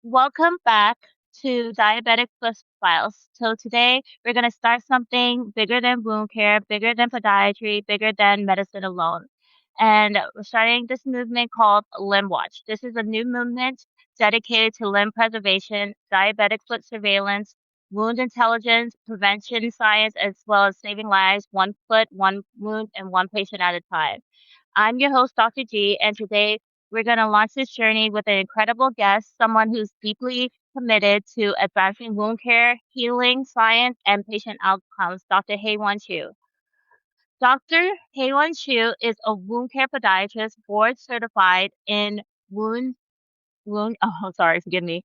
Welcome back to Diabetic Plus Files. So today we're going to start something bigger than wound care, bigger than podiatry, bigger than medicine alone. And we're starting this movement called Limb Watch. This is a new movement dedicated to limb preservation, diabetic foot surveillance, wound intelligence, prevention science, as well as saving lives one foot, one wound, and one patient at a time. I'm your host, Dr. G, and today we're going to launch this journey with an incredible guest, someone who's deeply committed to advancing wound care, healing, science, and patient outcomes, Dr. Haywan Chiu. Dr. Haywan Chiu is a wound care podiatrist, board certified in forgive me,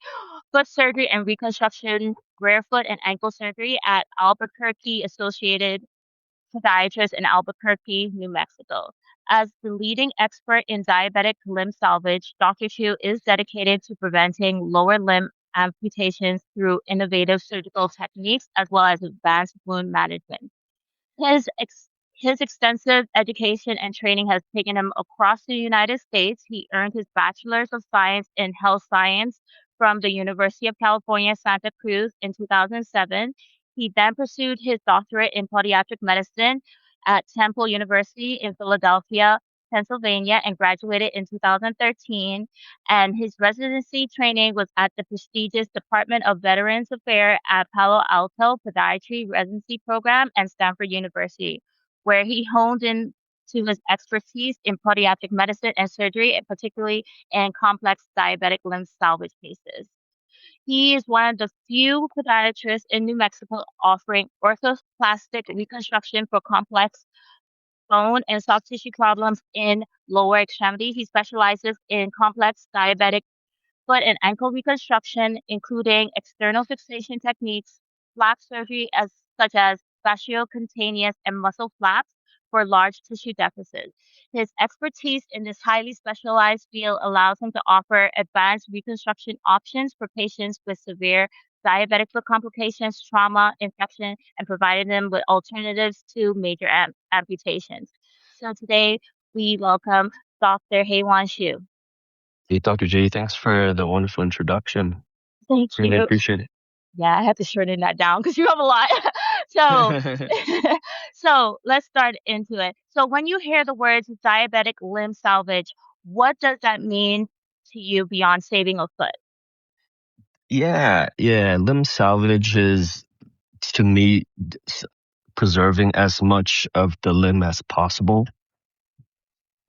foot surgery and reconstruction, rearfoot and ankle surgery at Albuquerque Associated podiatrist in Albuquerque, New Mexico. As the leading expert in diabetic limb salvage, Dr. Chu is dedicated to preventing lower limb amputations through innovative surgical techniques as well as advanced wound management. His ex- his extensive education and training has taken him across the United States. He earned his Bachelor's of Science in Health Science from the University of California, Santa Cruz in 2007. He then pursued his doctorate in podiatric medicine at Temple University in Philadelphia, Pennsylvania, and graduated in 2013. And his residency training was at the prestigious Department of Veterans Affairs at Palo Alto Podiatry Residency Program and Stanford University, where he honed in to his expertise in podiatric medicine and surgery, and particularly in complex diabetic limb salvage cases. He is one of the few podiatrists in New Mexico offering orthoplastic reconstruction for complex bone and soft tissue problems in lower extremity. He specializes in complex diabetic foot and ankle reconstruction, including external fixation techniques, flap surgery such as fasciocutaneous and muscle flaps for large tissue deficits. His expertise in this highly specialized field allows him to offer advanced reconstruction options for patients with severe diabetic foot complications, trauma, infection, and providing them with alternatives to major amputations. So today we welcome Dr. Haywan Shu. Hey, Dr. J, thanks for the wonderful introduction. Thank Really you. appreciate Yeah, I have to shorten that down because you have a lot. So, it. so let's start into it. So, when you hear the words diabetic limb salvage, what does that mean to you beyond saving a foot? Yeah. Limb salvage is, to me, preserving as much of the limb as possible.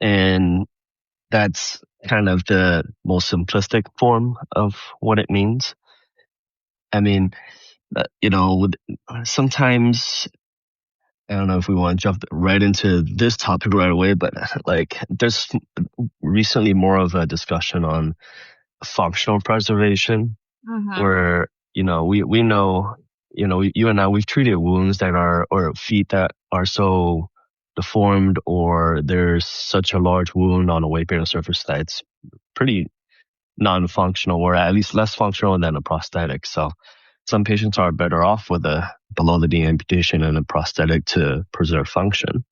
And that's kind of the most simplistic form of what it means. I mean, sometimes, I don't know if we want to jump right into this topic right away, but like there's recently more of a discussion on functional preservation Mm-hmm. where we know, you and I, we've treated wounds that are, or feet that are so deformed, or there's such a large wound on a weight bearing surface that it's pretty non-functional, or at least less functional than a prosthetic. So some patients are better off with a below the knee amputation and a prosthetic to preserve function.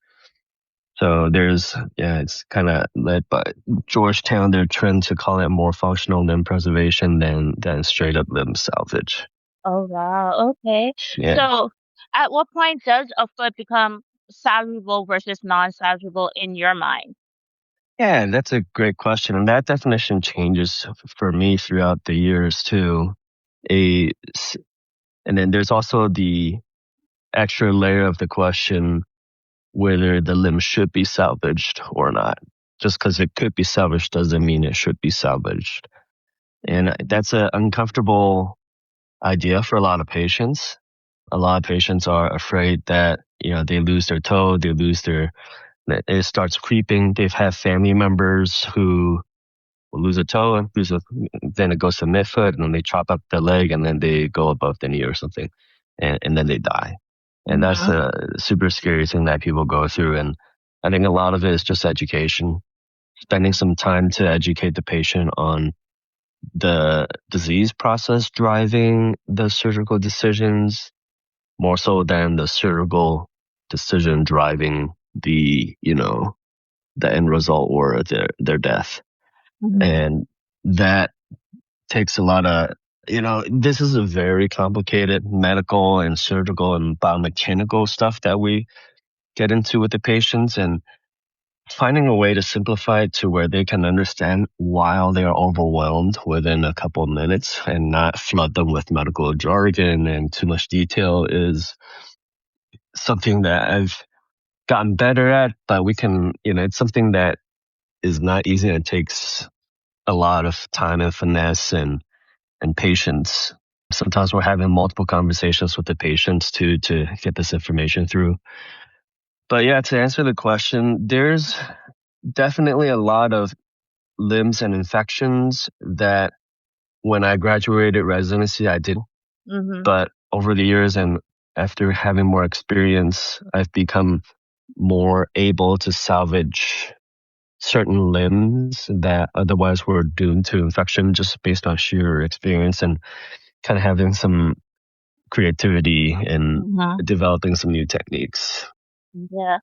So it's kind of led by Georgetown, their trend to call it more functional limb preservation than straight up limb salvage. Oh, wow. Okay. Yeah. So, at what point does a foot become salvageable versus non-salvageable in your mind? Yeah, that's a great question. And that definition changes for me throughout the years too. A, and then there's also the extra layer of the question whether the limb should be salvaged or not. Just because it could be salvaged doesn't mean it should be salvaged. And that's an uncomfortable idea for a lot of patients. A lot of patients are afraid that, they lose their toe, it starts creeping. They've had family members who will lose a toe and then it goes to midfoot, and then they chop up the leg and then they go above the knee or something, and then they die. And that's Mm-hmm. a super scary thing that people go through. And I think a lot of it is just education, spending some time to educate the patient on the disease process driving the surgical decisions more so than the surgical decision driving the end result or their death. Mm-hmm. And that takes a lot of, this is a very complicated medical and surgical and biomechanical stuff that we get into with the patients, and finding a way to simplify it to where they can understand while they are overwhelmed within a couple of minutes and not flood them with medical jargon and too much detail is something that I've gotten better at, but we can, it's something that is not easy. It takes a lot of time and finesse and patience. Sometimes we're having multiple conversations with the patients to get this information through. But yeah, to answer the question, there's definitely a lot of limbs and infections that when I graduated residency, I did. Mm-hmm. But over the years and after having more experience, I've become more able to salvage certain limbs that otherwise were doomed to infection just based on sheer experience and kind of having some creativity in Mm-hmm. developing some new techniques. Yeah.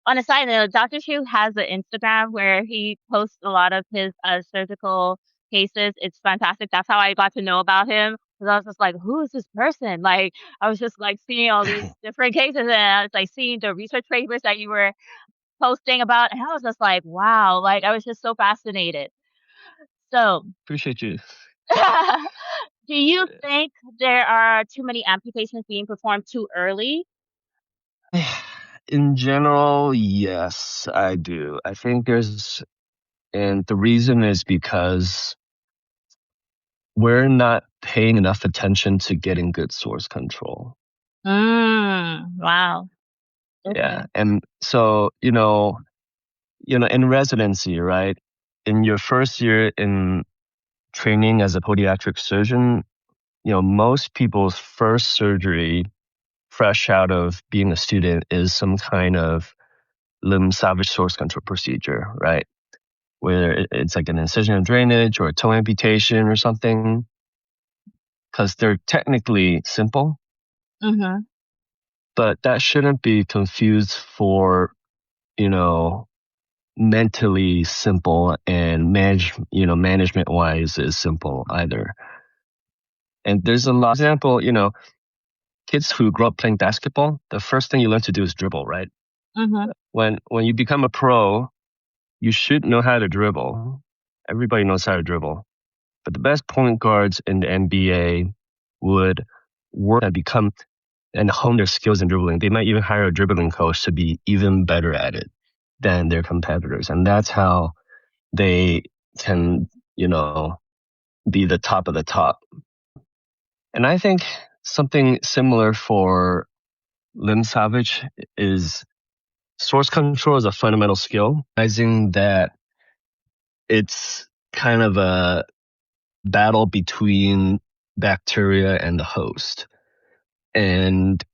On a side note, Dr. Chu has an Instagram where he posts a lot of his surgical cases. It's fantastic. That's how I got to know about him. Because I was just like, who is this person? Like, I was just like seeing all these different cases, and I was like seeing the research papers that you were posting about, and I was just like, wow, like I was just so fascinated. So, Appreciate you. do you think there are too many amputations being performed too early? In general, yes, I do. I think and the reason is because we're not paying enough attention to getting good source control. Wow. Okay. Yeah. And so, in residency, right? In your first year in training as a podiatric surgeon, most people's first surgery fresh out of being a student is some kind of limb salvage source control procedure, right? Where it's like an incision and drainage or a toe amputation or something, because they're technically simple, Mhm. but that shouldn't be confused for, you know, mentally simple and management wise is simple either. And there's a lot of example, kids who grow up playing basketball, the first thing you learn to do is dribble, right? Mhm. When you become a pro, you should know how to dribble. Everybody knows how to dribble. But the best point guards in the NBA would work and become and hone their skills in dribbling. They might even hire a dribbling coach to be even better at it than their competitors. And that's how they can, be the top of the top. And I think something similar for limb salvage is source control is a fundamental skill. Realizing that it's kind of a battle between bacteria and the host. And,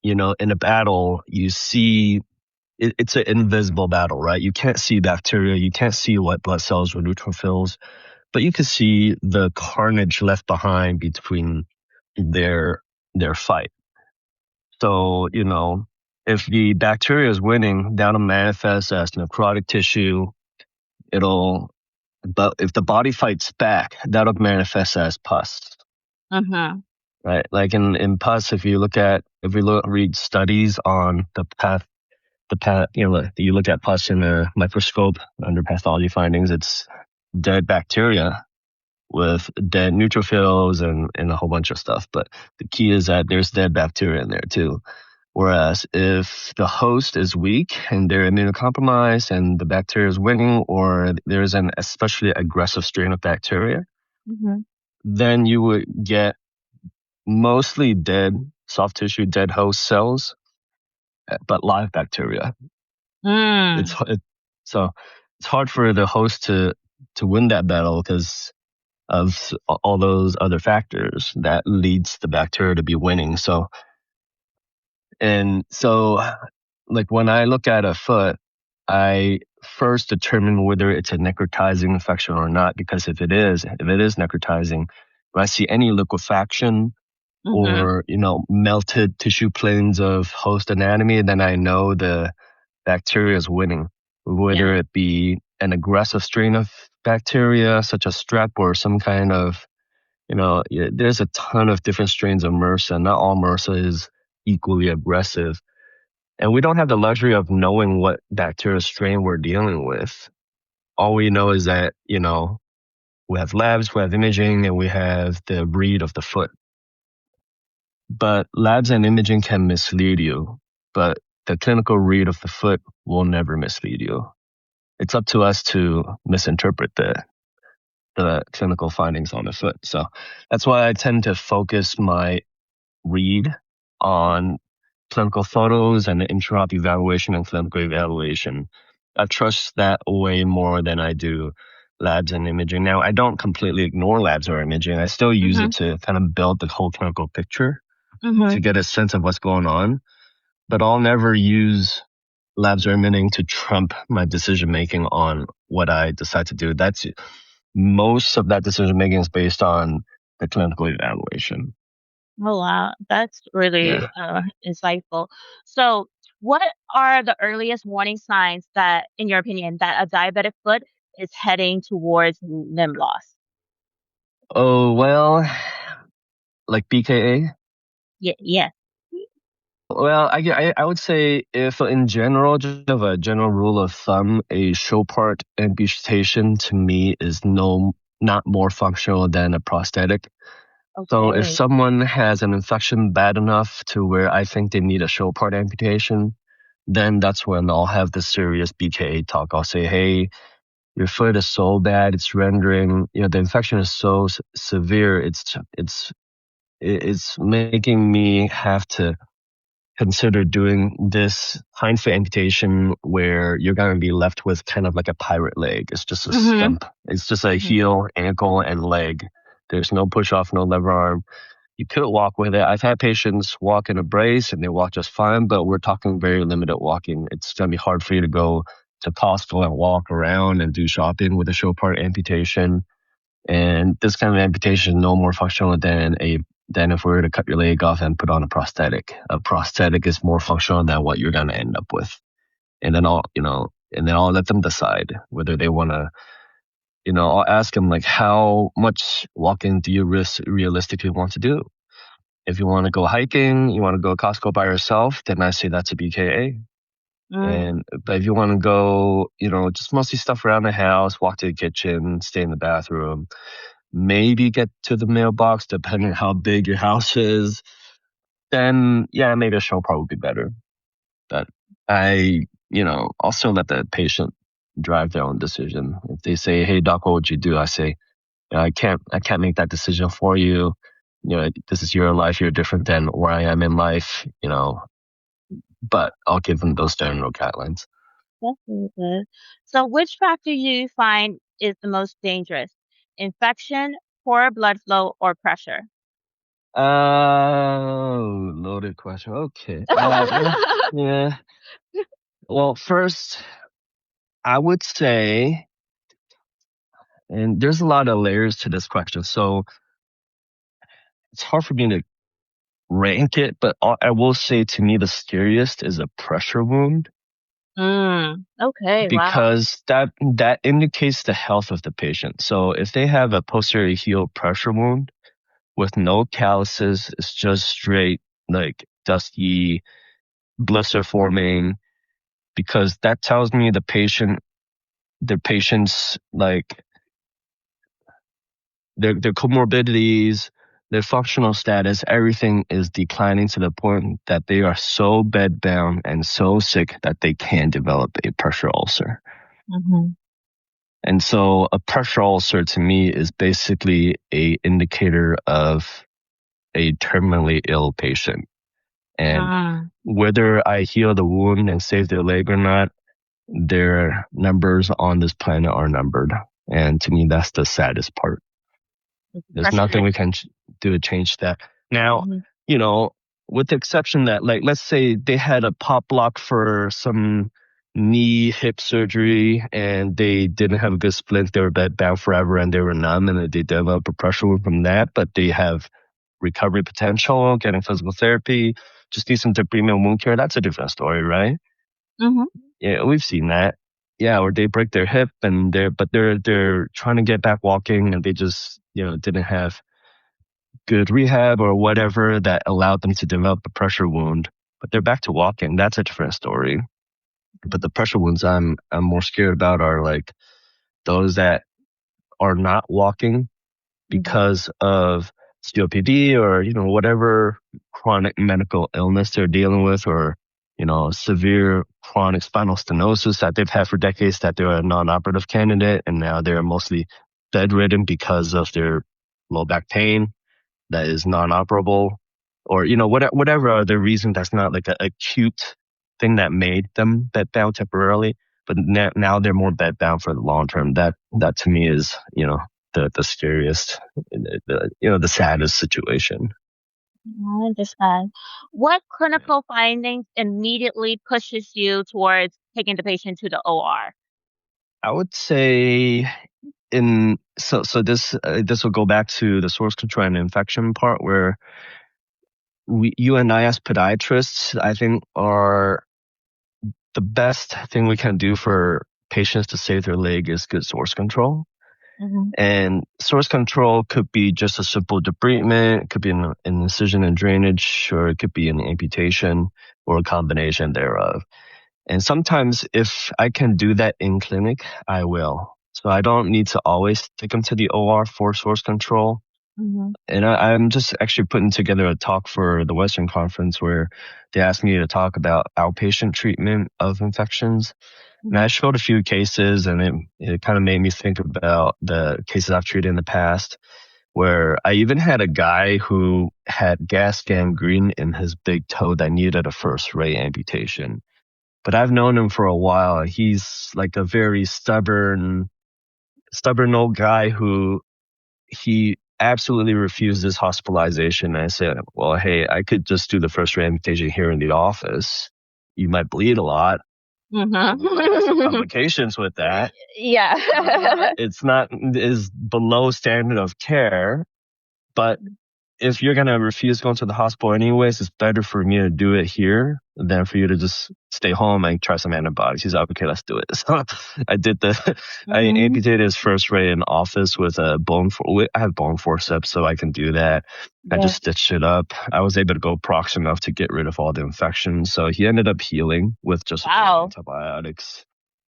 in a battle, you see it's an invisible battle, right? You can't see bacteria, you can't see white blood cells or neutrophils, but you can see the carnage left behind between their their fight. So, if the bacteria is winning, that'll manifest as necrotic tissue. It'll, but if the body fights back, that'll manifest as pus, Mhm. right? Like in pus, if we read studies on you look at pus in a microscope under pathology findings, it's dead bacteria with dead neutrophils and a whole bunch of stuff. But the key is that there's dead bacteria in there too. Whereas if the host is weak and they're immunocompromised and the bacteria is winning, or there's an especially aggressive strain of bacteria, Mhm. then you would get mostly dead soft tissue, dead host cells, but live bacteria. It's Mm. so it's hard for the host to win that battle because of all those other factors that leads the bacteria to be winning. So like when I look at a foot, I first determine whether it's a necrotizing infection or not, because if it is necrotizing, if I see any liquefaction Mhm. or, melted tissue planes of host anatomy, then I know the bacteria is winning, Yeah. whether it be an aggressive strain of bacteria such as strep or some kind of, there's a ton of different strains of MRSA. Not all MRSA is equally aggressive. And we don't have the luxury of knowing what bacterial strain we're dealing with. All we know is that, we have labs, we have imaging, and we have the read of the foot. But labs and imaging can mislead you, but the clinical read of the foot will never mislead you. It's up to us to misinterpret the clinical findings on the foot. So that's why I tend to focus my read on clinical photos and the intra-op evaluation and clinical evaluation. I trust that way more than I do labs and imaging. Now, I don't completely ignore labs or imaging. I still use Mm-hmm. it to kind of build the whole clinical picture Mm-hmm. to get a sense of what's going on. But I'll never use labs or imaging to trump my decision making on what I decide to do. That's most of that decision making is based on the clinical evaluation. Oh, wow. That's really Yeah. insightful. So, what are the earliest warning signs that, in your opinion, that a diabetic foot is heading towards limb loss? Oh, well, like BKA? Yes. Well, I would say if in general, just of a general rule of thumb, a show part amputation to me is not more functional than a prosthetic. So if Okay. someone has an infection bad enough to where I think they need a show part amputation, then that's when I'll have the serious BKA talk. I'll say, hey, your foot is so bad, it's rendering, the infection is so severe, it's making me have to consider doing this hindfoot amputation where you're going to be left with kind of like a pirate leg. It's just a Mhm. stump. It's just a Mhm. heel, ankle, and leg. There's no push off, no lever arm. You could walk with it. I've had patients walk in a brace and they walk just fine, but we're talking very limited walking. It's going to be hard for you to go to Costco and walk around and do shopping with a show part amputation. And this kind of amputation is no more functional than if we were to cut your leg off and put on a prosthetic. A prosthetic is more functional than what you're going to end up with. And then I'll let them decide whether they want to, I'll ask them like, how much walking do you realistically want to do? If you want to go hiking, you want to go to Costco by yourself, then I say that's a BKA. Mm. But if you want to go, just mostly stuff around the house, walk to the kitchen, stay in the bathroom, maybe get to the mailbox, depending on how big your house is, then yeah, maybe a show part would be better. But I'll still let the patient drive their own decision. If they say, "Hey, doc, what would you do?" I say, I can't make that decision for you. This is your life. You're different than where I am in life. But I'll give them those general guidelines. That's really good. So, which factor do you find is the most dangerous? Infection, poor blood flow, or pressure? Oh, loaded question. Okay. Yeah. Well, first, I would say, and there's a lot of layers to this question, so it's hard for me to rank it, but I will say to me the scariest is a pressure wound Okay, wow. because that indicates the health of the patient. So if they have a posterior heel pressure wound with no calluses, it's just straight like dusty blister forming, because that tells me the patient's like their comorbidities, their functional status, everything is declining to the point that they are so bedbound and so sick that they can develop a pressure ulcer. Mhm. And so a pressure ulcer to me is basically a indicator of a terminally ill patient. And Mm. whether I heal the wound and save their leg or not, their numbers on this planet are numbered. And to me, that's the saddest part. There's Pressure. nothing we can do to change that. Now, Mhm. you know, with the exception that, like, let's say they had a pop block for some knee hip surgery and they didn't have a good splint, they were bedbound forever and they were numb and they developed a pressure wound from that, but they have recovery potential, getting physical therapy, just need some premium wound care. That's a different story, right? Mhm. Yeah, we've seen that. yeah, or they break their hip and they're trying to get back walking and they just, didn't have good rehab or whatever that allowed them to develop a pressure wound, but they're back to walking. That's a different story. But the pressure wounds I'm more scared about are like those that are not walking Mm-hmm. because of COPD or, whatever chronic medical illness they're dealing with, or, severe chronic spinal stenosis that they've had for decades, that they're a non-operative candidate. And now they're mostly bedridden because of their low back pain that is non-operable, or, whatever other reason that's not like an acute thing that made them bedbound temporarily, but now they're more bedbound for the long term. That to me is, the scariest, the saddest situation. I understand. What clinical findings immediately pushes you towards taking the patient to the OR? I would say so this will go back to the source control and infection part, where you and I as podiatrists, I think, are the best thing we can do for patients to save their leg is good source control. Mm-hmm. And source control could be just a simple debridement, it could be an incision and drainage, or it could be an amputation, or a combination thereof. And sometimes if I can do that in clinic, I will. So I don't need to always take them to the OR for source control. Mm-hmm. And I'm just actually putting together a talk for the Western Conference where they asked me to talk about outpatient treatment of infections. And I showed a few cases, and it kind of made me think about the cases I've treated in the past, where I even had a guy who had gas gangrene in his big toe that needed a first-rate amputation. But I've known him for a while. He's like a very stubborn old guy who he absolutely refuses hospitalization. And I said, well, hey, I could just do the first-rate amputation here in the office. You might bleed a lot. We might have some Mm-hmm. complications with that. Yeah. It's not is below standard of care, but if you're gonna refuse going to the hospital anyways, it's better for me to do it here than for you to just stay home and try some antibiotics. He's like, okay, let's do it. So I Mm-hmm. amputated his first ray in office with a I have bone forceps, so I can do that. I Yeah. just stitched it up. I was able to go prox enough to get rid of all the infections. So he ended up healing with just a few Wow. antibiotics.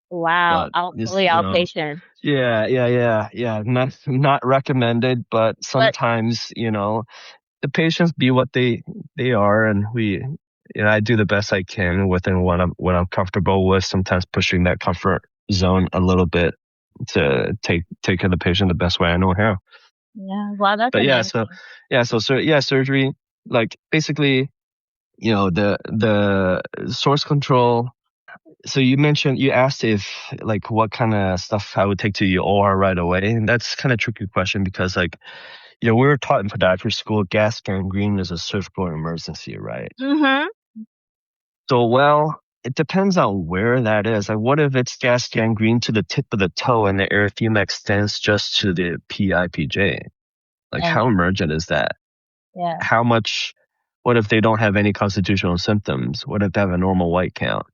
Wow. But Fully outpatient. yeah. Not recommended, but But sometimes, the patients be what they are, and I do the best I can within what I'm comfortable with, sometimes pushing that comfort zone a little bit to take care of the patient the best way I know how. yeah, wow, that's But amazing. surgery, like basically, the source control. So you asked if like what kind of stuff I would take to the OR right away, and that's kind of tricky question because like, we were taught in podiatry school gas gangrene is a surgical emergency, right? Mm-hmm. So, well, it depends on where that is. Like, what if it's gas gangrene to the tip of the toe and the erythema extends just to the PIPJ? Like, And how emergent is that? yeah. How much? What if they don't have any constitutional symptoms? What if they have a normal white count?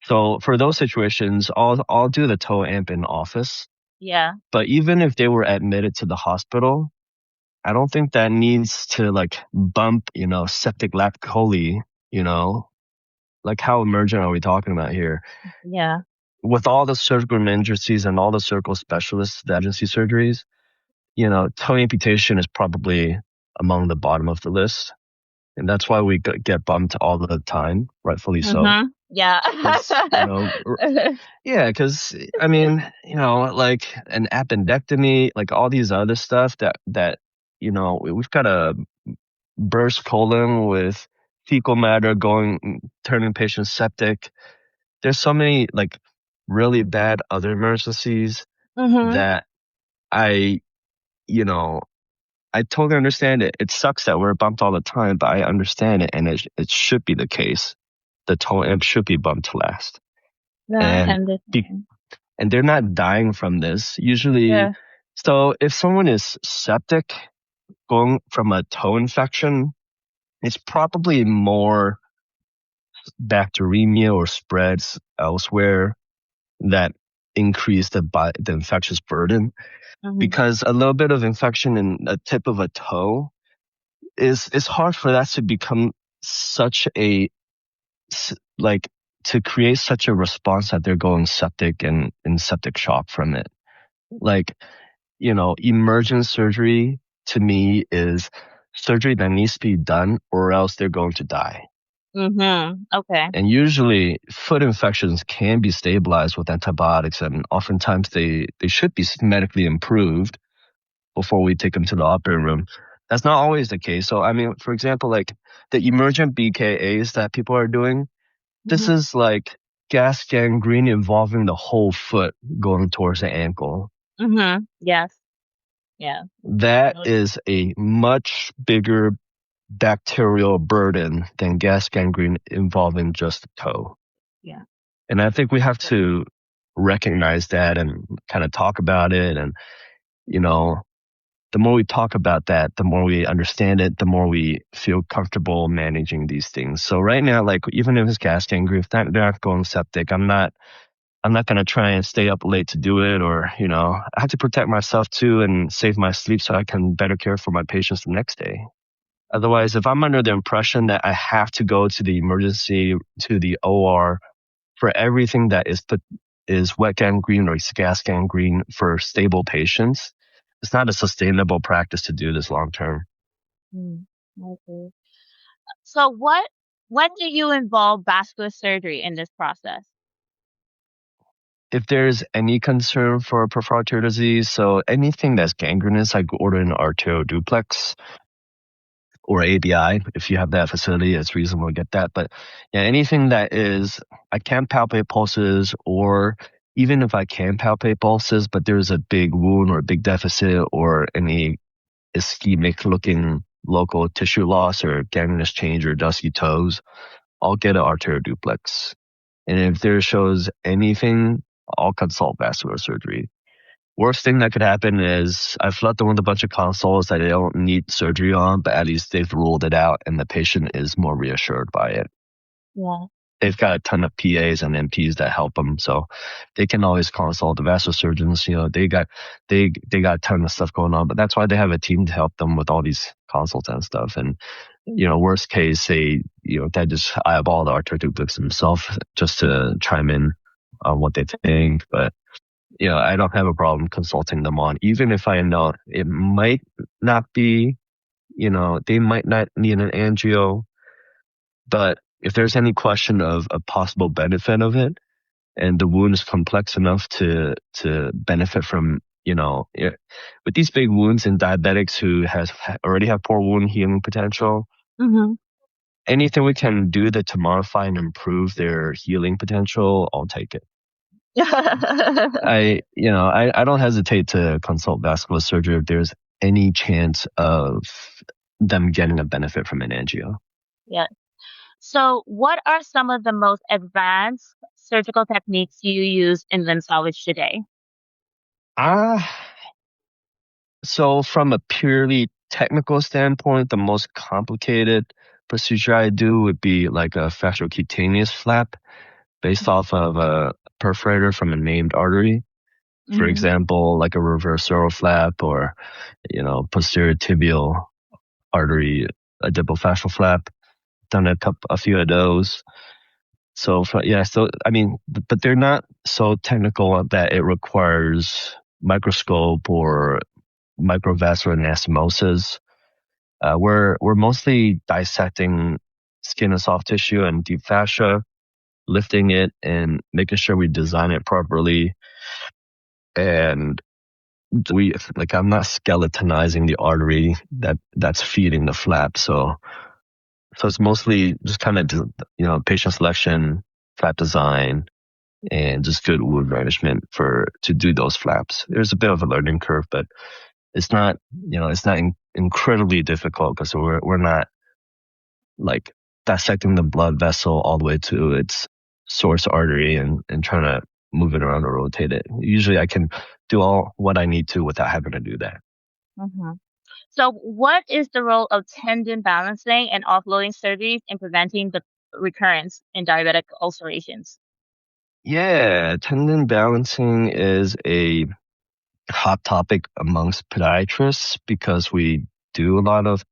So, for those situations, I'll do the toe amp in office. Yeah. But even if they were admitted to the hospital, I don't think that needs to like bump, septic lap chole, like how emergent are we talking about here? Yeah. With all the surgical emergencies and all the surgical specialists, the emergency surgeries, toe amputation is probably among the bottom of the list. And that's why we get bumped all the time, rightfully so. Mm-hmm. Yeah. Because, yeah, because I mean, like an appendectomy, like all these other stuff that we've got a burst colon with fecal matter turning patients septic. There's so many like really bad other emergencies Mm-hmm. that I, you know, I totally understand it. It sucks that we're bumped all the time, but I understand it, and it should be the case. The toe amp should be bumped last, Yeah, I and be, understand. and they're not dying from this usually. Yeah. So if someone is septic going from a toe infection, it's probably more bacteremia or spreads elsewhere that increase the infectious burden, Mm-hmm. because a little bit of infection in a tip of a toe is hard for that to become such a like to create such a response that they're going septic and in septic shock from it. Like, emergent surgery to me is surgery that needs to be done or else they're going to die. Mm-hmm. Okay. And usually foot infections can be stabilized with antibiotics, and oftentimes they should be medically improved before we take them to the operating room. That's not always the case. So, I mean, for example, like the emergent BKAs that people are doing, this Mm-hmm. is like gas gangrene involving the whole foot going towards the ankle. Mm-hmm. Yes. Yeah. That Noted. is a much bigger bacterial burden than gas gangrene involving just the toe. Yeah. And I think we have to recognize that and kind of talk about it. And, you know, the more we talk about that, the more we understand it, the more we feel comfortable managing these things. So right now, like even if it's gas gangrene, if they're not going septic, I'm not going to try and stay up late to do it, or, I have to protect myself too and save my sleep so I can better care for my patients the next day. Otherwise, if I'm under the impression that I have to go to the emergency, to the OR for everything that is wet gangrene or gas gangrene for stable patients, it's not a sustainable practice to do this long term. Mm. Okay. So when do you involve vascular surgery in this process? If there's any concern for peripheral arterial disease, so anything that's gangrenous, I order an arterial duplex or ABI. If you have that facility, it's reasonable to get that. But yeah, anything that is, I can't palpate pulses, or even if I can palpate pulses, but there's a big wound or a big deficit or any ischemic looking local tissue loss or gangrenous change or dusky toes, I'll get an arterial duplex. And if there shows anything, I'll consult vascular surgery. Worst thing that could happen is I've left them with a bunch of consoles that they don't need surgery on, but at least they've ruled it out and the patient is more reassured by it. Yeah. They've got a ton of PAs and NPs that help them, so they can always consult the vascular surgeons. They got a ton of stuff going on, but that's why they have a team to help them with all these consults and stuff. And worst case, they just eyeball the arterial duplex themselves just to chime in on what they think. But I don't have a problem consulting them on, even if I know it might not be, they might not need an angio, but if there's any question of a possible benefit of it and the wound is complex enough to benefit from, with these big wounds in diabetics who already have poor wound healing potential, Mm-hmm. anything we can do to modify and improve their healing potential, I'll take it. I don't hesitate to consult vascular surgery if there's any chance of them getting a benefit from an angio. Yeah. So what are some of the most advanced surgical techniques you use in limb salvage today? Ah, so from a purely technical standpoint, the most complicated procedure I do would be like a fasciocutaneous flap based off of a perforator from a named artery. For Mm-hmm. example, like a reversal flap or, posterior tibial artery, a dipofascial flap. Done a few of those. So I mean, but they're not so technical that it requires microscope or microvascular anastomosis. We're mostly dissecting skin and soft tissue and deep fascia, lifting it and making sure we design it properly. And I'm not skeletonizing the artery that's feeding the flap. So it's mostly just kind of, patient selection, flap design, and just good wound management to do those flaps. There's a bit of a learning curve, but it's not incredibly difficult because we're not like dissecting the blood vessel all the way to its source artery and trying to move it around or rotate it. Usually I can do all what I need to without having to do that. Mm-hmm. So what is the role of tendon balancing and offloading surgeries in preventing the recurrence in diabetic ulcerations? Yeah, tendon balancing is a hot topic amongst podiatrists because we do a lot of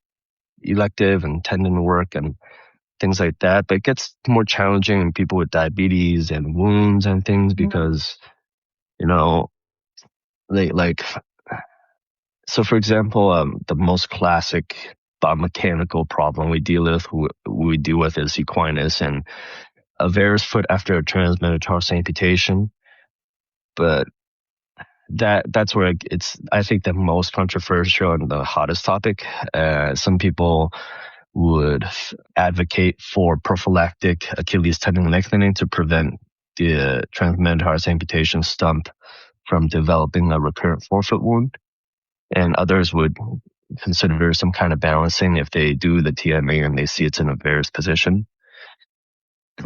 elective and tendon work and things like that. But it gets more challenging in people with diabetes and wounds and things Mhm. because, you know, they like, so for example, the most classic biomechanical problem we deal with is equinus and a varus foot after a transmetatarsal amputation. But that's where it's I think the most controversial and the hottest topic. Some people would advocate for prophylactic Achilles tendon lengthening to prevent the transmetatarsal amputation stump from developing a recurrent forefoot wound, and others would consider some kind of balancing if they do the TMA and they see it's in a varus position.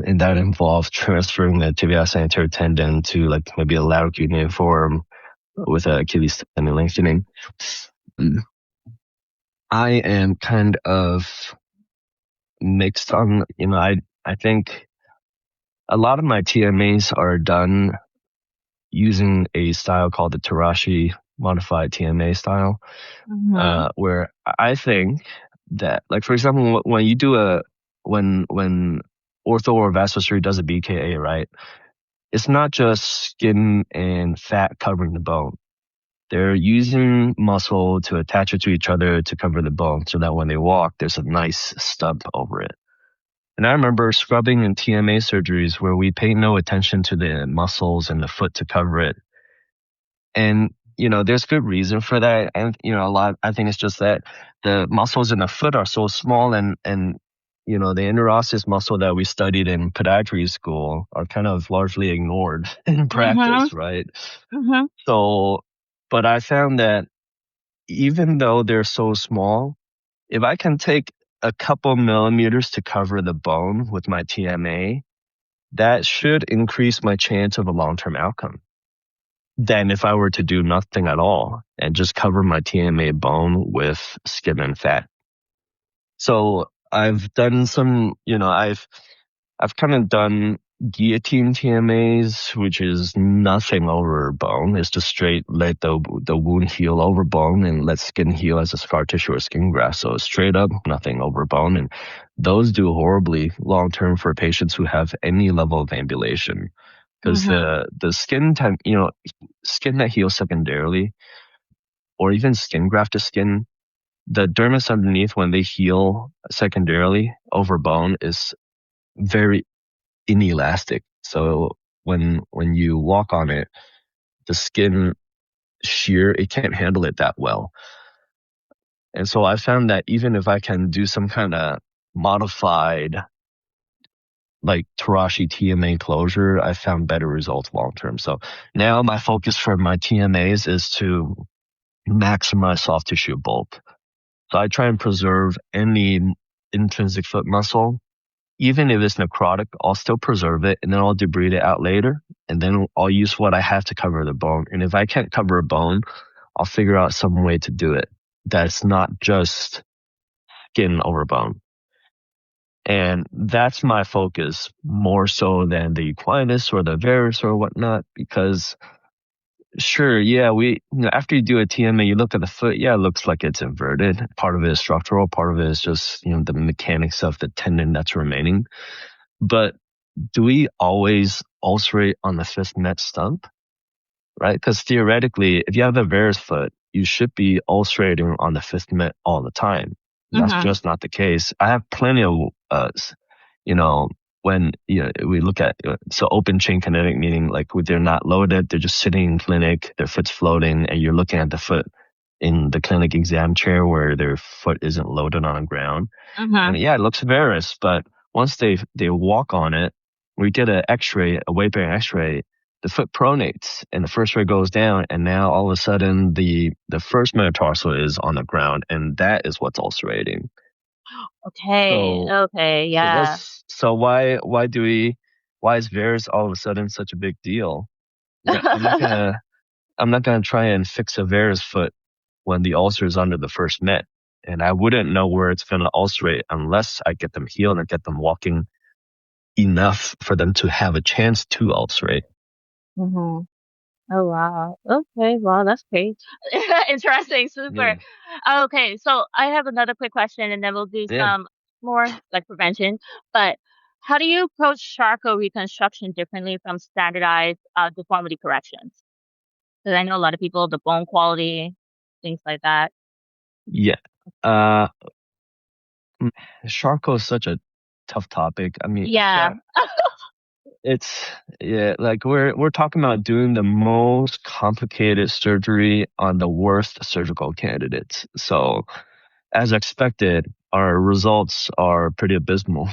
And that involves transferring the tibialis anterior tendon to like maybe a lateral cuneiform with a Achilles tendon lengthening. I am kind of mixed on, I think a lot of my TMAs are done using a style called the Tarashi modified TMA style, Mhm. where I think that, like, for example, when you do when ortho or vascular surgery does a BKA, right? It's not just skin and fat covering the bone. They're using muscle to attach it to each other to cover the bone so that when they walk, there's a nice stub over it. And I remember scrubbing in TMA surgeries where we pay no attention to the muscles and the foot to cover it. And, there's good reason for that. And, I think it's just that the muscles in the foot are so small and the interosseous muscle that we studied in podiatry school are kind of largely ignored in Mhm. practice, right? Mhm. So, but I found that even though they're so small, if I can take a couple millimeters to cover the bone with my TMA, that should increase my chance of a long-term outcome than if I were to do nothing at all and just cover my TMA bone with skin and fat. So I've done some, I've kind of done guillotine TMAs, which is nothing over bone. It's just straight let the wound heal over bone and let skin heal as a scar tissue or skin graft. So straight up, nothing over bone. And those do horribly long term for patients who have any level of ambulation. Because Mhm. the skin skin that heals secondarily, or even skin graft to skin, the dermis underneath when they heal secondarily over bone is very inelastic. So when you walk on it, the skin shear, it can't handle it that well. And so I found that even if I can do some kind of modified like Tarashi TMA closure, I found better results long term. So now my focus for my TMAs is to maximize soft tissue bulk. So I try and preserve any intrinsic foot muscle. Even if it's necrotic, I'll still preserve it and then I'll debride it out later. And then I'll use what I have to cover the bone. And if I can't cover a bone, I'll figure out some way to do it that's not just skin over bone. And that's my focus more so than the equinus or the varus or whatnot, because sure, yeah, after you do a TMA, you look at the foot, yeah, it looks like it's inverted. Part of it is structural, part of it is just, the mechanics of the tendon that's remaining. But do we always ulcerate on the fifth met stump, right? Because theoretically, if you have a varus foot, you should be ulcerating on the fifth met all the time. And that's Mhm. just not the case. I have plenty of, you know, when we look at so open chain kinetic, meaning like when they're not loaded, they're just sitting in clinic, their foot's floating, and you're looking at the foot in the clinic exam chair where their foot isn't loaded on the ground. And Mhm. yeah, it looks varus, but once they walk on it, we did an X-ray, a weight bearing X-ray, the foot pronates and the first ray goes down, and now all of a sudden the first metatarsal is on the ground, and that is what's ulcerating. Okay. So Okay. so Yeah. let's so why is varus all of a sudden such a big deal? Yeah, I'm not gonna try and fix a varus foot when the ulcer is under the first met. And I wouldn't know where it's going to ulcerate unless I get them healed and get them walking enough for them to have a chance to ulcerate. Mm-hmm. Oh wow. Okay. Wow, that's great. Interesting. Super. Yeah. Okay. So I have another quick question, and then we'll do Yeah. some more like prevention. But how do you approach Charcot reconstruction differently from standardized deformity corrections? Because I know a lot of people, the bone quality, things like that. Yeah. Uh, Charcot is such a tough topic. I mean, Yeah. it's yeah, like we're talking about doing the most complicated surgery on the worst surgical candidates. So, as expected, our results are pretty abysmal.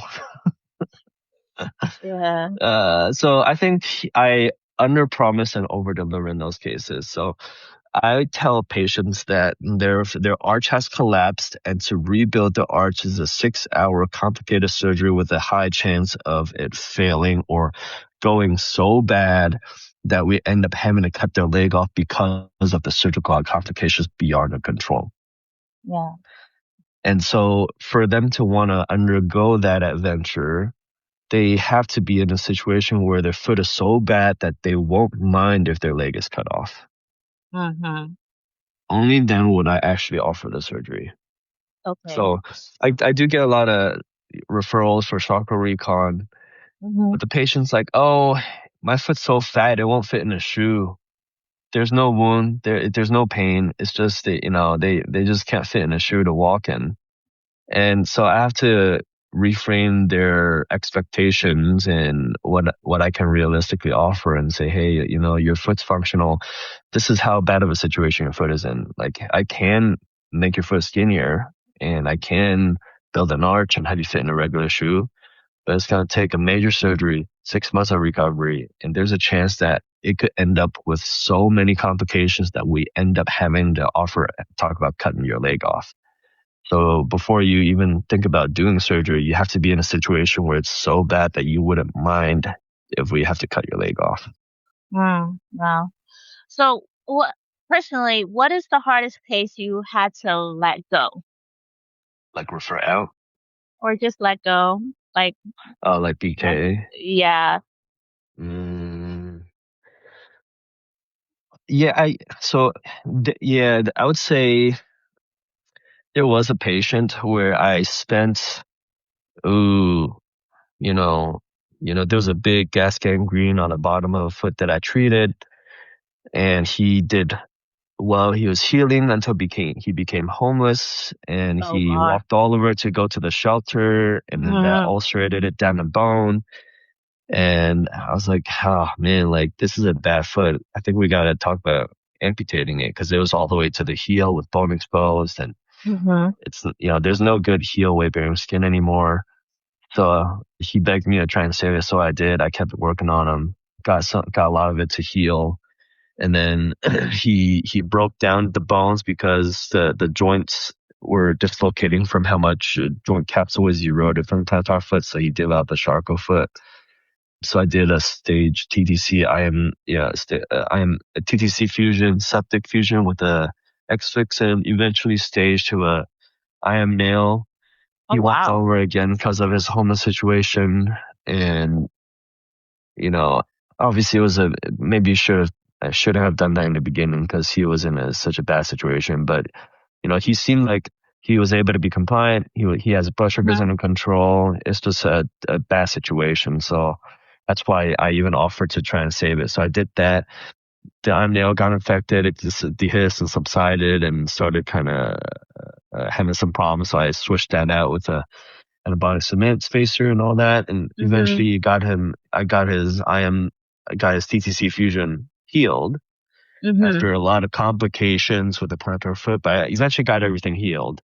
Yeah. So I think I underpromise and overdeliver in those cases. So I tell patients that their arch has collapsed, and to rebuild the arch is a 6-hour complicated surgery with a high chance of it failing or going so bad that we end up having to cut their leg off because of the surgical complications beyond our control. Yeah. And so for them to want to undergo that adventure, they have to be in a situation where their foot is so bad that they won't mind if their leg is cut off. Mm-hmm. Only then would I actually offer the surgery. Okay. So I do get a lot of referrals for chakra recon, Mm-hmm. but the patient's like, oh, my foot's so fat, it won't fit in a shoe. There's no wound, there's no pain. It's just that, they just can't fit in a shoe to walk in. And so I have to reframe their expectations and what I can realistically offer and say, hey, your foot's functional. This is how bad of a situation your foot is in. Like, I can make your foot skinnier and I can build an arch and have you fit in a regular shoe, but it's going to take a major surgery, 6 months of recovery. And there's a chance that it could end up with so many complications that we end up having to talk about cutting your leg off. So before you even think about doing surgery, you have to be in a situation where it's so bad that you wouldn't mind if we have to cut your leg off. Wow. So, personally, what is the hardest case you had to let go Like refer out, or just let go? Like, like yeah, BKA. yeah. Mm, yeah, I would say there was a patient where I spent, ooh, you know, there was a big gas gangrene on the bottom of the foot that I treated, and he did well. He was healing until he became homeless, and Oh he God. walked all over to go to the shelter, and then that Mhm. ulcerated it down the bone. And I was like, oh man, like this is a bad foot. I think we got to talk about amputating it because it was all the way to the heel with bone exposed, and Mhm. it's there's no good heel weight bearing skin anymore. So he begged me to try and save it, so I did. I kept working on him, got a lot of it to heal, and then he broke down the bones because the joints were dislocating from how much joint capsule was eroded from the plantar foot. So he developed the Charcot foot. So I did a stage TTC. I am a TTC fusion, septic fusion with a X-fix, and eventually staged to a I am nail. Oh He walked wow. over again because of his homeless situation, and you know, obviously it was maybe I should have done that in the beginning because he was in such a bad situation. But he seemed like he was able to be compliant. He has blood sugars Mhm. under control. It's just a bad situation. So that's why I even offered to try and save it. So I did that. The arm nail got infected. It just dehisced and subsided and started kind of having some problems. So I switched that out with a antibiotic cement spacer and all that. And Mhm. eventually I got his TTC fusion healed Mhm. after a lot of complications with the plantar foot, but I eventually got everything healed.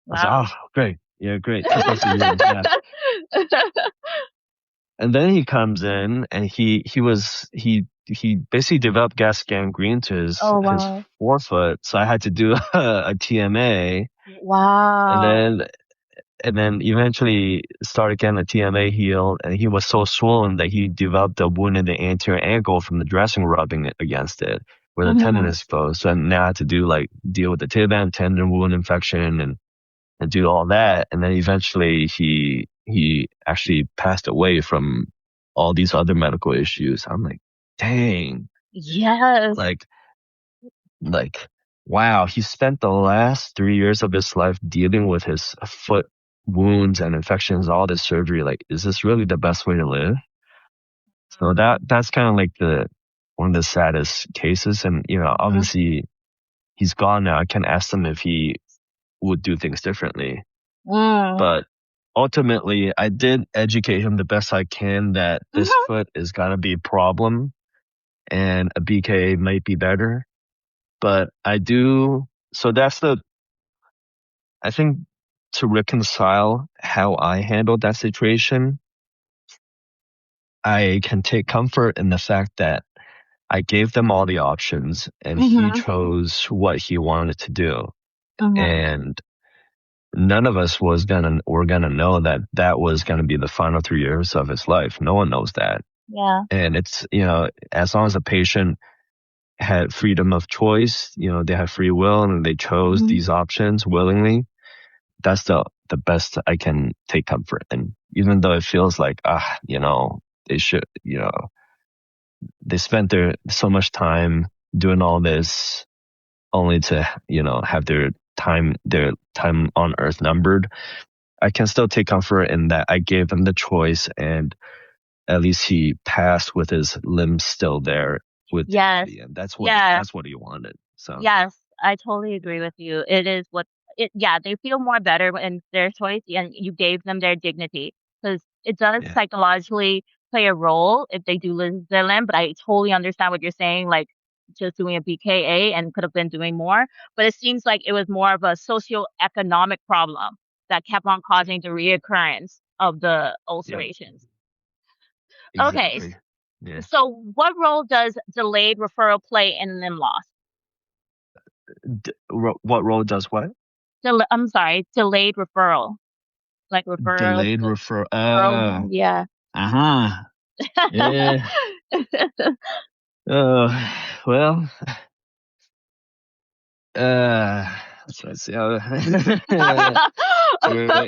I was like, Wow. oh, great. Yeah, great. Took us a year and a half. And then he comes in and he basically developed gas gangrene to his Oh his wow. forefoot. So I had to do a TMA, and Wow. then eventually started getting the TMA healed, and he was so swollen that he developed a wound in the anterior ankle from the dressing rubbing it against it, where the tendon Mhm. is exposed. So now I had to deal with the tibia tendon wound infection and do all that. And then eventually he actually passed away from all these other medical issues. I'm like, dang, Yes. like, like, wow, he spent the last 3 years of his life dealing with his foot wounds and infections, all this surgery. Like, is this really the best way to live? So that's kind of like the one of the saddest cases. And, Mhm. obviously he's gone now. I can ask him if he would do things differently. Mm. But ultimately, I did educate him the best I can that this Mhm. foot is gonna be a problem and a BK might be better. But I do, so I think to reconcile how I handled that situation, I can take comfort in the fact that I gave them all the options and he Mhm. chose what he wanted to do. Mhm. And none of us were gonna know that that was gonna be the final 3 years of his life. No one knows that. Yeah. And it's, as long as the patient had freedom of choice, they have free will and they chose Mhm. these options willingly, that's the best I can take comfort in. Even though it feels like, they should, they spent so much time doing all this only to, have their time on earth numbered. I can still take comfort in that I gave them the choice and at least he passed with his limbs still there with Yes. dignity, and Yeah. that's what he wanted. So Yes, I totally agree with you. It is what it yeah, they feel more better in their choice and you gave them their dignity because it does yeah, psychologically play a role if they do lose their limb, but I totally understand what you're saying, like, just doing a BKA and could have been doing more, but it seems like it was more of a socioeconomic problem that kept on causing the reoccurrence of the yep, ulcerations. Okay, exactly. Yeah, so what role does delayed referral play in limb loss? what role does what? I'm sorry, delayed referral, like referral Delayed to refer. referral home, yeah. Uh huh. Yeah. Uh, well. Uh. Let's see.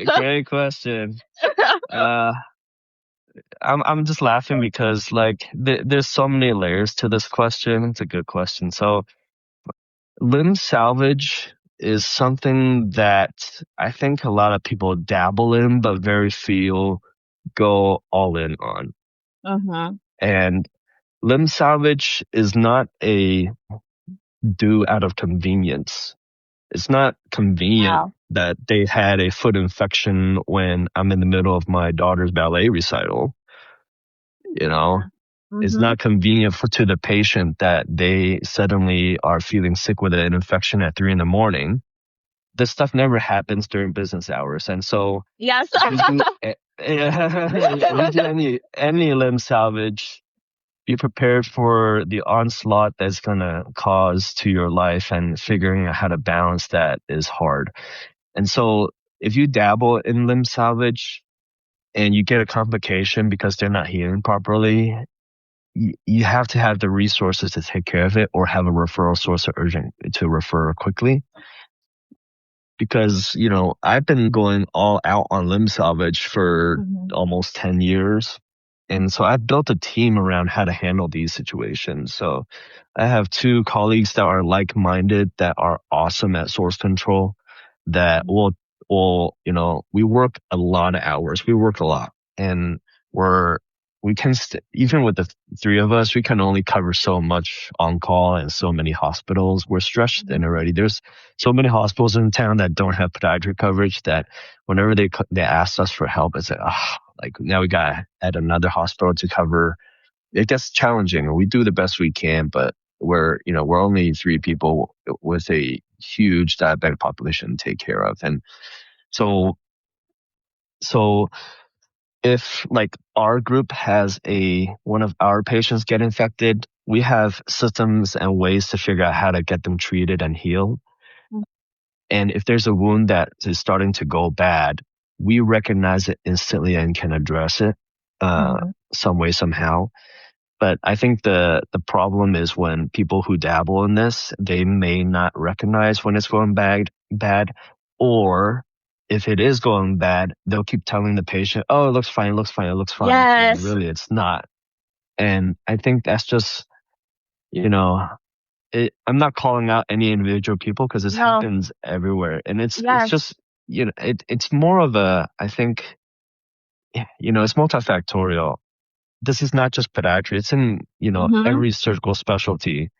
Great question. Uh. I'm just laughing because like there's so many layers to this question. It's a good question. So limb salvage is something that I think a lot of people dabble in, but very few go all in on. Mhm. And limb salvage is not a do out of convenience. It's not convenient Wow. that they had a foot infection when I'm in the middle of my daughter's ballet recital. You know, Yeah. it's Mhm. not convenient to the patient that they suddenly are feeling sick with an infection at 3 in the morning. This stuff never happens during business hours. And so Yes. if you do, if you do any limb salvage, be prepared for the onslaught that's going to cause to your life, and figuring out how to balance that is hard. And so if you dabble in limb salvage and you get a complication because they're not healing properly, you have to have the resources to take care of it or have a referral source urgent to refer quickly. Because, I've been going all out on limb salvage for Mhm. almost 10 years. And so I've built a team around how to handle these situations. So I have two colleagues that are like-minded, that are awesome at source control, that Mhm. we work a lot of hours. We work a lot, and we're, we can, even with the three of us, we can only cover so much on call and so many hospitals. We're stretched thin Mhm. already. There's so many hospitals in town that don't have podiatry coverage that whenever they ask us for help, it's like now we got to add another hospital to cover. It gets challenging. We do the best we can, but we're only three people with a huge diabetic population to take care of. And so, so if like our group has one of our patients get infected, we have systems and ways to figure out how to get them treated and healed. And if there's a wound that is starting to go bad, we recognize it instantly and can address it Mhm. some way, somehow. But I think the problem is when people who dabble in this, they may not recognize when it's going bad, or if it is going bad, they'll keep telling the patient, oh, it looks fine, it looks fine, it looks fine. When Yes. really it's not. And I think that's just, you know, I'm not calling out any individual people because this No. happens everywhere. And it's Yes. just, it's more of a, I think, it's multifactorial. This is not just podiatry. It's in, Mhm. every surgical specialty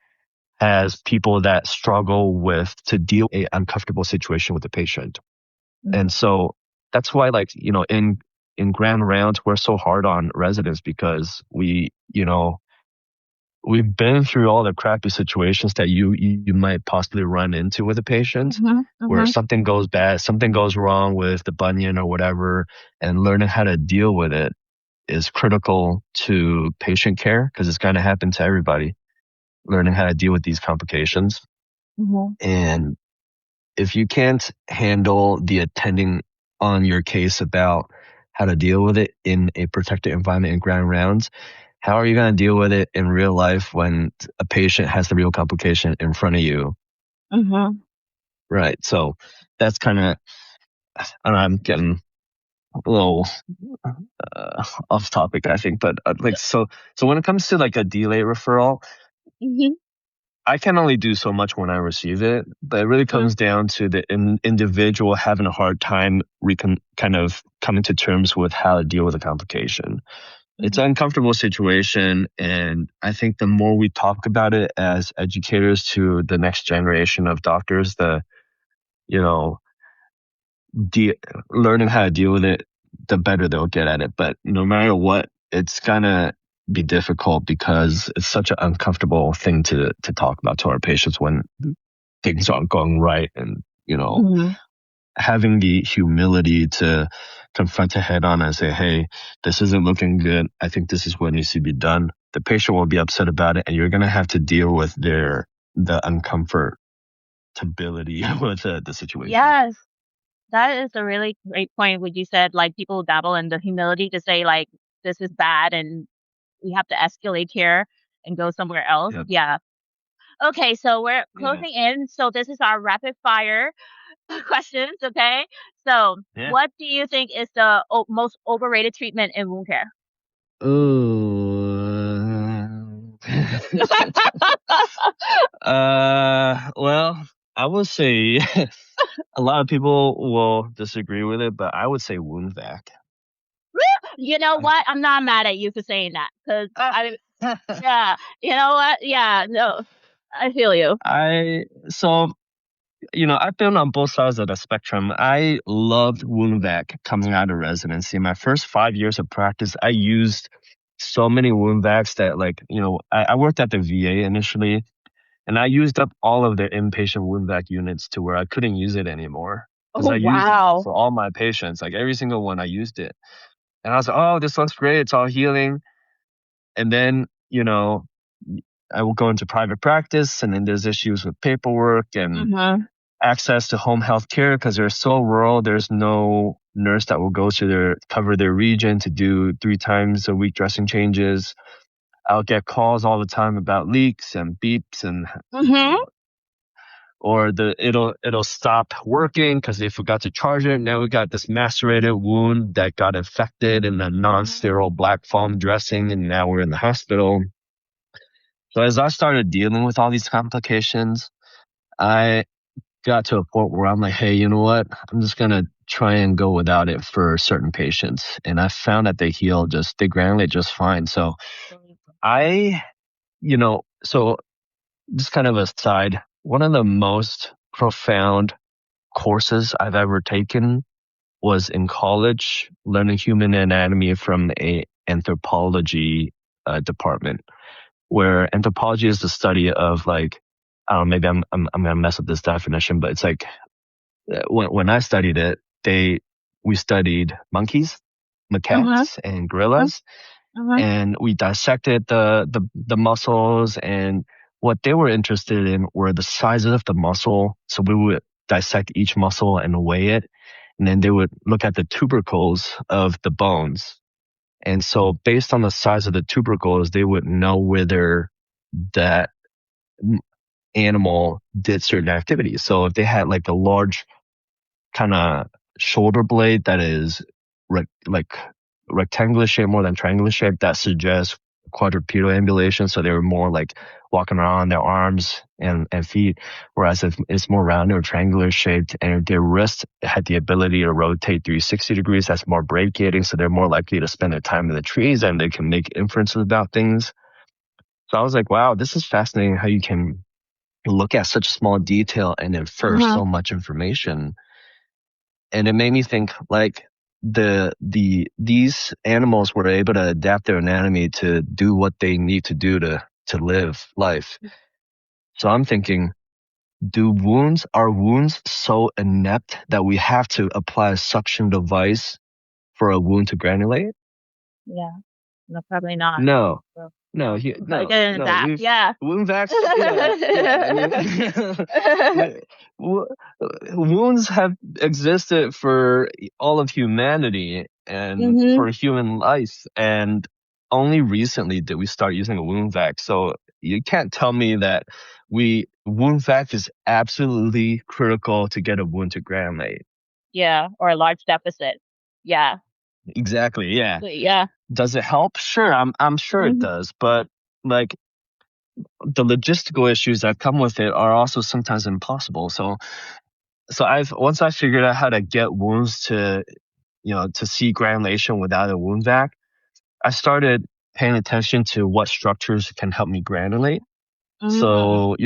has people that struggle with to deal with a uncomfortable situation with the patient. And Mhm. so that's why, like, in grand rounds, we're so hard on residents because we've been through all the crappy situations that you might possibly run into with a patient Mhm. where Mhm. something goes bad, something goes wrong with the bunion or whatever, and learning how to deal with it is critical to patient care because it's going to happen to everybody, learning how to deal with these complications. Mhm. And if you can't handle the attending on your case about how to deal with it in a protected environment in grand rounds, how are you going to deal with it in real life when a patient has the real complication in front of you? Mhm. Right. So that's kind of, I don't know, I'm getting a little off topic, I think, but so when it comes to like a delay referral, Mhm. I can only do so much when I receive it, but it really Mhm. comes down to the individual having a hard time kind of coming to terms with how to deal with a complication. It's Mhm. an uncomfortable situation, and I think the more we talk about it as educators to the next generation of doctors, you know, learning how to deal with it, the better they'll get at it. But no matter what, it's gonna be difficult because it's such an uncomfortable thing to talk about to our patients when things aren't going right, and Mhm. having the humility to confront it head on and say, hey, this isn't looking good. I think this is what needs to be done. The patient will be upset about it, and you're gonna have to deal with the uncomfortability with the situation. Yes. That is a really great point what you said, like, people dabble in the humility to say, like, "This is bad, and we have to escalate here and go somewhere else." Yeah. Yeah. Okay, so we're Yeah. closing in, so this is our rapid fire questions, okay? So, Yeah. what do you think is the most overrated treatment in wound care? Ooh. Well, I would say a lot of people will disagree with it, but I would say wound vac. You know what? I'm not mad at you for saying that, because I yeah, you know what? Yeah, no, I feel you. I so I've been on both sides of the spectrum. I loved wound vac coming out of residency. My first 5 years of practice, I used so many wound vacs that, like, I worked at the VA initially, and I used up all of their inpatient wound vac units to where I couldn't use it anymore because Oh, I used it wow. for all my patients. Like every single one, I used it, and I was like, "Oh, this looks great. It's all healing." And then, I will go into private practice, and then there's issues with paperwork and Mhm. access to home health care because they're so rural. There's no nurse that will go to cover their region to do 3 times a week dressing changes. I'll get calls all the time about leaks and beeps and Mhm. or it'll stop working because they forgot to charge it. Now we got this macerated wound that got infected in a non-sterile black foam dressing, and now we're in the hospital. So as I started dealing with all these complications, I got to a point where I'm like, hey, you know what? I'm just gonna try and go without it for certain patients, and I found that they granulate just fine. So I, so just kind of aside, one of the most profound courses I've ever taken was in college, learning human anatomy from a anthropology department, where anthropology is the study of, like, I don't know, maybe I'm gonna mess up this definition, but it's like when I studied it, we studied monkeys, Mhm. macaques, and Mhm. gorillas, Mhm. and we dissected the muscles. And what they were interested in were the sizes of the muscle. So we would dissect each muscle and weigh it, and then they would look at the tubercles of the bones. And so based on the size of the tubercles, they would know whether that animal did certain activities. So if they had like a large kind of shoulder blade that is like rectangular shape more than triangular shape that suggests quadrupedal ambulation. So they were more like walking around on their arms and feet, whereas if it's more rounded or triangular shaped and their wrist had the ability to rotate 360 degrees, that's more brachiating. So they're more likely to spend their time in the trees and they can make inferences about things. So I was like, wow, this is fascinating how you can look at such a small detail and infer Mhm. so much information. And it made me think like these animals were able to adapt their anatomy to do what they need to do to live life. So I'm thinking, are wounds so inept that we have to apply a suction device for a wound to granulate? Yeah. No, probably not. No, So, no, we probably no, get it no. back. Yeah. Wound vacs, yeah, yeah. I mean, wo- wounds have existed for all of humanity and Mhm. for human life, and only recently did we start using a wound vac. So you can't tell me that wound vac is absolutely critical to get a wound to granulate. Yeah, or a large deficit. Yeah. Exactly, yeah. But yeah. Does it help? Sure, I'm sure it Mhm. does, but like the logistical issues that come with it are also sometimes impossible. So I've once I figured out how to get wounds to see granulation without a wound vac, I started paying attention to what structures can help me granulate. Mm. So,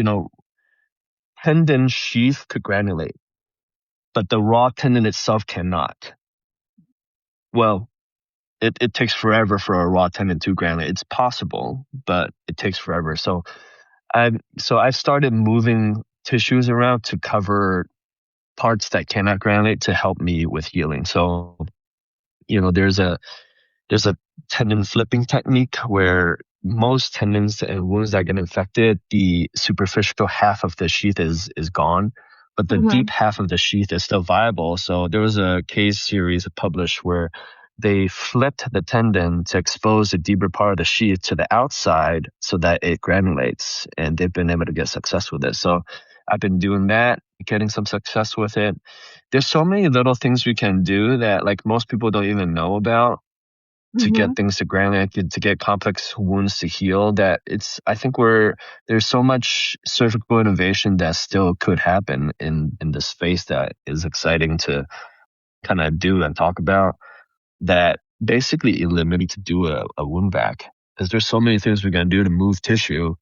tendon sheath could granulate, but the raw tendon itself cannot. Well, it takes forever for a raw tendon to granulate. It's possible, but it takes forever. So I started moving tissues around to cover parts that cannot granulate to help me with healing. So, there's a tendon flipping technique where most tendons and wounds that get infected, the superficial half of the sheath is gone, but the deep Mhm. half of the sheath is still viable. So there was a case series published where they flipped the tendon to expose the deeper part of the sheath to the outside so that it granulates, and they've been able to get success with it. So I've been doing that, getting some success with it. There's so many little things we can do that like most people don't even know about to get Mhm. things to granulate, to get complex wounds to heal, that I think there's so much surgical innovation that still could happen in this space that is exciting to kind of do and talk about, that basically eliminate to do a wound vac. Because there's so many things we're going to do to move tissue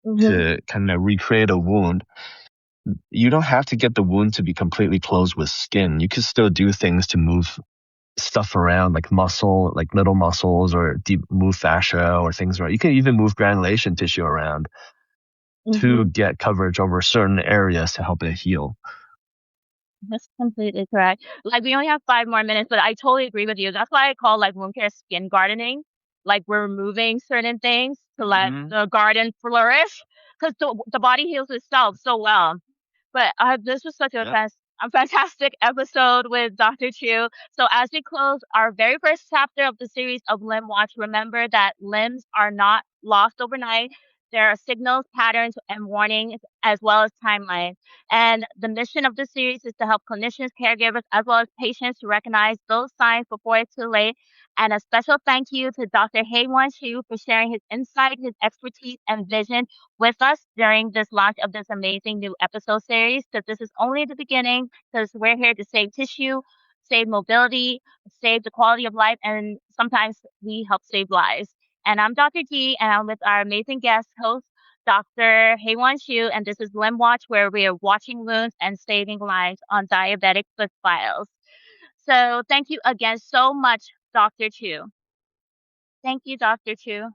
Mhm. to kind of recreate a wound. You don't have to get the wound to be completely closed with skin. You can still do things to move stuff around like muscle, like little muscles, or deep move fascia or things around. You can even move granulation tissue around to Mhm. get coverage over certain areas to help it heal. That's completely correct. Like, we only have 5 more minutes, but I totally agree with you. That's why I call, like, wound care skin gardening. Like, we're removing certain things to let Hmm. the garden flourish, 'cause the body heals itself so well. But, this was such Yep. a fantastic episode with Dr. Chu. So as we close our very first chapter of the series of Limb Watch, remember that limbs are not lost overnight. There are signals, patterns, and warnings, as well as timelines. And the mission of this series is to help clinicians, caregivers, as well as patients to recognize those signs before it's too late. And a special thank you to Dr. Haywan Chiu for sharing his insight, his expertise, and vision with us during this launch of this amazing new episode series. Because this is only the beginning, because we're here to save tissue, save mobility, save the quality of life, and sometimes we help save lives. And I'm Dr. G, and I'm with our amazing guest host, Dr. Haywan Chiu, and this is Limb Watch, where we are watching wounds and saving lives on diabetic foot files. So thank you again so much, Dr. Chu. Thank you, Dr. Chu.